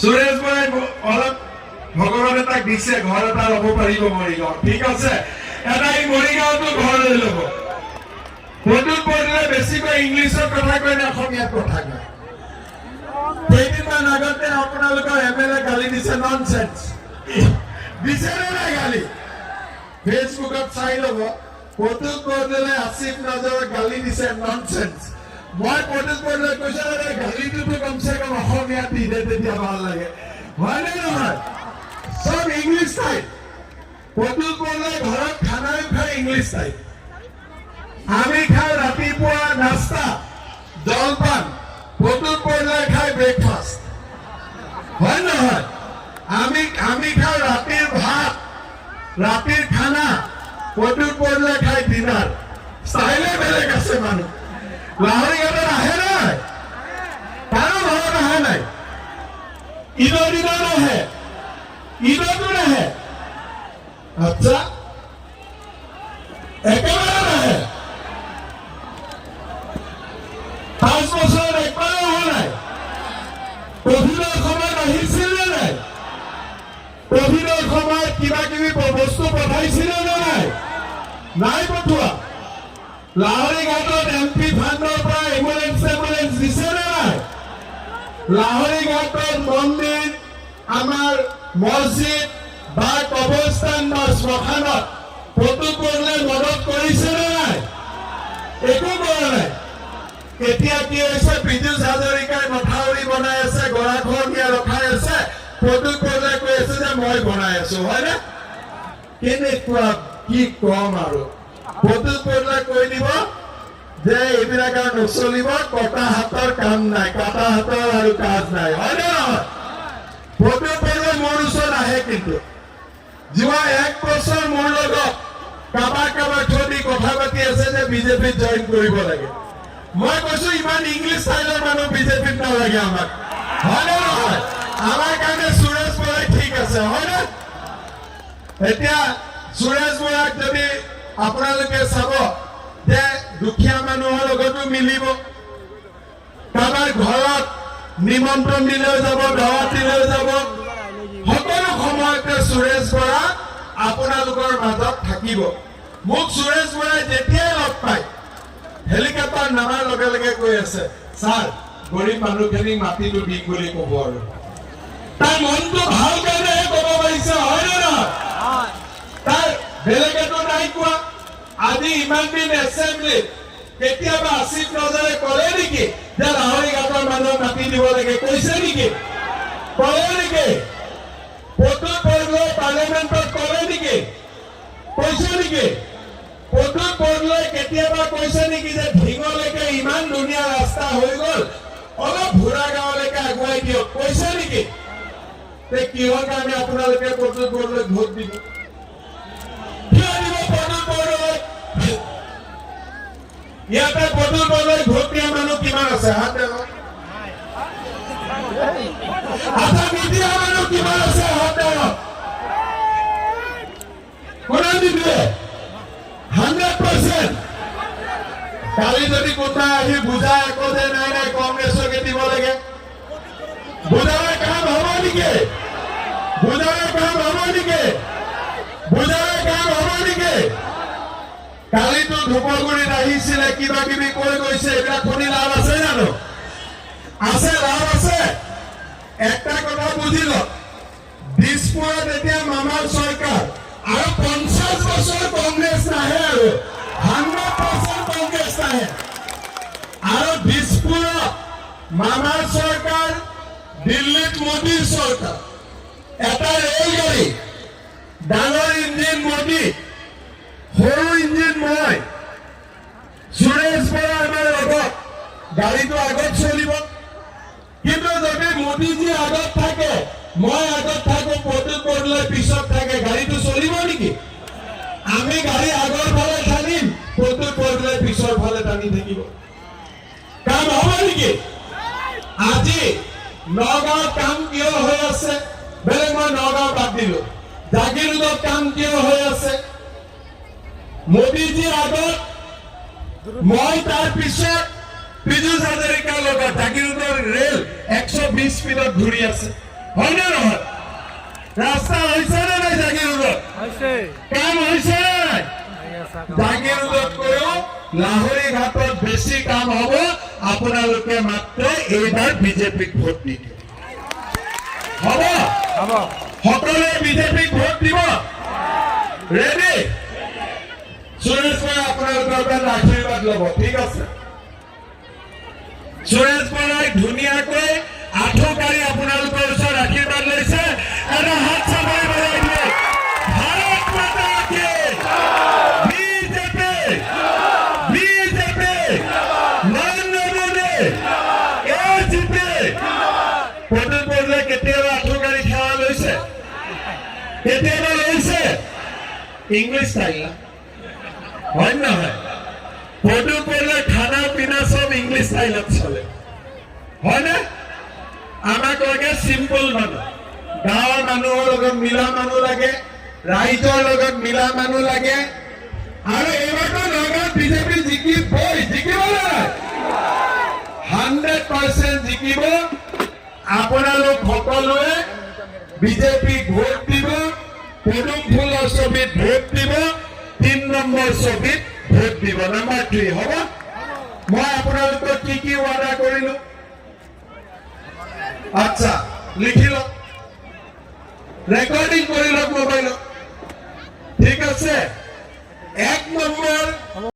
সুৰেশ বৰাই অলপ ভগৱানে তাক দিছে ঘৰ এটা ল'ব পাৰিব মৰিগাঁও, ঠিক আছে। এটা এই মৰিগাঁওতো ঘৰ লৈ ল'ব। প্ৰদ্যুৎ বৰদলৈ বেছিকৈ ইংলিছত কথা কয় নে অসমীয়াত কথা কয়? কেইদিনমান আগতে আপোনালোকৰ MLA গালি দিছে, ননচেন্স দিছে নে নাই গালি? ফেচবুকত চাই ল'ব। প্ৰদ্যুৎ বৰদলৈ আসিফ নজৰক গালি দিছে, ননচেন্স। মই প্ৰদ্যুৎ বৰদলৈ কৈছো গালিটোতো কমচে কম অসমীয়াত দি দে, তেতিয়া ভাল লাগে, হয়নে নহয়? সব ইংলিছ টাইপ। প্ৰদ্যুৎ বৰদলৈ ঘৰত খানাও খাই ইংলিছ টাইপ। আমি খাই ৰাতিপুৱা নাস্তা জলপান, প্ৰদ্যুৎ বৰদলৈ খাই ব্ৰেকফাষ্ট, হয় নহয়? আমি খাই ৰাতিৰ ভাত, ৰাতিৰ খানা, প্ৰদ্যুৎ বৰদলৈ খাই ডিনাৰ। ষ্টাইলে বেলেগ আছে মানুহ। লাহৰীঘাটত আহে নাই? কাৰো ঘৰত আহে নাই? ঈদৰ দিনা নাহে, ঈদতো নাহে। আচ্ছা, একেবাৰে নাহে। 5 বছৰত একবাৰো অহা নাই। কভিডৰ সময়ত আহিছিল নে নাই? কভিডৰ সময়ত কিবা কিবি বস্তু পঠাইছিলে নে নাই? নাই পঠোৱা। লাহৰীঘাটত MP ফাণ্ডৰ পৰা এম্বুলেন্স দিছে নে নাই? লাহৰীঘাটত মন্দিৰ, আমাৰ মছজিদ বা কবৰস্থান বা শ্মশানত প্ৰদ্যুৎ বৰদলৈ মদত কৰিছে নে নাই? একো কৰা নাই। এতিয়া কি হৈছে? পীযুষ হাজৰিকাই মথাউৰি বনাই আছে, গৰাখহনীয়া ৰখাই আছে, প্ৰদ্যুৎ বৰদলৈ কৈ আছে যে মই বনাই আছো, হয়নে? কেনেকুৱা কি কম আৰু। প্ৰদ্যুৎ বৰদলৈ কৈ দিব যে এইবিলাক আৰু নচলিব, কটা হাতৰ কাম নাই, কাটা হাতৰ আৰু কাজ নাই, হয়নে নহয়? প্ৰদ্যুৎ বৰদলৈ মোৰ ওচৰত আহে, কিন্তু যোৱা 1 বছৰ মোৰ লগত কাবাক থৈ কথা পাতি আছে যে বিজেপিত জইন কৰিব লাগে। মই কৈছো ইমান ইংলিছ ষ্টাইলৰ মানুহ বিজেপিত নালাগে আমাক, হয়নে নহয়? আমাৰ কাৰণে সুৰেশ বৰাই ঠিক আছে, হয়নে? এতিয়া সুৰেশ বৰাক যদি আপোনালোকে চাব যে দুখীয়া মানুহৰ লগতো মিলিব, কাৰোবাৰ ঘৰত নিমন্ত্ৰণ দিলেও যাব, দাৱাত দিলেও যাব, সকলো সময়তে সুৰেশ বৰা আপোনালোকৰ মাজত থাকিব। মোক সুৰেশ বৰাই যেতিয়াই লগ পায় হেলিকপ্টাৰ নামাৰ লগে লগে কৈ আছে, ছাৰ গৰীব মানুহখিনিক মাটিটো দিম বুলি ক'ব। আৰু তাৰ মনটো ভাল কাৰণেহে ক'ব পাৰিছে, হয়নে নহয়? তাৰ বেলেগেতো নাই কোৱা। আজি ইমান দিন এছেম্বলিত কেতিয়াবা আসিফ নজৰে ক'লে নেকি যে লাহৰীঘাটৰ মানুহক মাটি দিব লাগে? কৈছে নেকি? ক'লে নেকি? প্ৰদ্যুৎ বৰদলৈ পাৰ্লিয়ামেণ্টত ক'লে নেকি? কৈছে নেকি? প্ৰদ্যুৎ বৰদলৈ কেতিয়াবা কৈছে নেকি যে ঢিঙলৈকে ইমান ধুনীয়া ৰাস্তা হৈ গ'ল, অলপ ভোৰা গাঁৱলৈকে আগুৱাই দিয়ক? কৈছে নেকি? কিহৰ কাৰণে আপোনালোকে প্ৰদ্যুৎ বৰদলৈক ভোট দিব? কিয় দিব প্ৰদ্যুৎ বৰদলৈক? ইয়াতে প্ৰদ্যুৎ বৰদলৈক ভোট দিয়া মানুহ কিমান আছে? হাত দেখাওক। আচ্ছা, নিদিয়া মানুহ কিমান আছে? হাত দেখাওক। কোনে নিদিয়ে? 100%। কালি যদি কোনোবাই আহি বুজাই আকৌ যে নাই নাই কংগ্ৰেছকে দিব লাগে, বুজাৰে কাম হ'ব নেকি? বুজাৰে কাম হ'ব নেকি? বুজাৰে কাম হ'ব নেকি? কালিতো ধুপগুৰিত আহিছিলে, কিবা কিবি কৈ গৈছে, এইবিলাক শুনি লাভ আছে জানো? আছে, লাভ আছে? একটা কথা বুজি লওক, দিছপুৰত এতিয়া মামাৰ চৰকাৰ, আৰু 50 বছৰ কংগ্ৰেছ নাহে, আৰু 100% কংগ্ৰেছ নাহে। আৰু দিছপুৰত মামাৰ চৰকাৰ, দিল্লীত মোদীৰ চৰকাৰ। এটা ৰেলগাড়ী, ডাঙৰ ইঞ্জিন মোদী, সৰু ইঞ্জিন মই। সুৰেশ বৰা আমাৰ লগত, গাড়ীটো আগত চলিব। কিন্তু যদি মোদীজী আগত থাকে, মই আগত থাকো, প্ৰদ্যুৎ বৰদলৈ পিছত থাকে, গাড়ীটো চলিব নেকি? আমি গাড়ী আগৰ ফালে টানিম, প্ৰদ্যুৎ বৰদলৈ পিছৰ ফালে টানি থাকিব। কাম হ'ব নেকি? আজি নগাঁৱত কাম কিয় হৈ আছে? বেলেগ মই নগাঁও বাদ দিলো, জাগিৰোডত কাম কিয় হৈ আছে? মোদীজীৰ আগত মই, তাৰ পিছত পীযুষ হাজৰিকাৰ লগত জাগিৰোডৰ ৰেল 120 স্পীডত ঘূৰি আছে। হয় নে নহয়? ৰাস্তা হৈছে নে নাই জাগিৰোডত? কাম হৈছে নে নাই? জাগিৰোডতকৈও লাহৰীঘাটত বেছি কাম হ'ব। আপোনালোকে মাত্ৰ এইবাৰ বিজেপিক ভোট নিদিয়ে। হ'ব? সকলোৱে বিজেপিক ভোট দিব? ৰেডি? সুৰেশ বৰাই আপোনালোকৰ পৰা আশীৰ্বাদ ল'ব, ঠিক আছে? সুৰেশ বৰাই ধুনীয়াকৈ আঁঠু কাঢ়ি আপোনালোকৰ ওচৰত আশীৰ্বাদ লৈছে। এটা হাত চাপৰি বজাই দিয়ে। ভাৰত মাতা কি BJP, BJP, Narendra Modi, AGP. Pradip Bordoloi কেতিয়াবা আঁঠু কাঢ়ি সেৱা লৈছে? কেতিয়াবা লৈছে? ইংলিছ ষ্টাইল হয় নহয়? প্ৰদীপ বৰদলৈ খানা পিনা চব ইংলিছ ষ্টাইলত চলে, হয়নে? আমাক লাগে চিম্পল মানুহ, গাঁৱৰ মানুহৰ লগত মিলা মানুহ লাগে, ৰাইজৰ লগত মিলা মানুহ লাগে। আৰু এইবাৰতো নগাঁৱত বিজেপি জিকিবই, জিকিব নাই? 100% জিকিব। আপোনালোক সকলোৱে বিজেপিক ভোট দিব, পদুম ফুলৰ ছবিত ভোট দিব, 3 নম্বৰ ছবিত ভোট দিব। নাম্বাৰ 3 হ'ব? মই আপোনালোকক কি কি ৱাদা কৰিলো? আচ্ছা, লিখি লওক, ৰেকৰ্ডিং কৰে লোক মোবাইল, ঠিক আছে? 1 নম্বৰ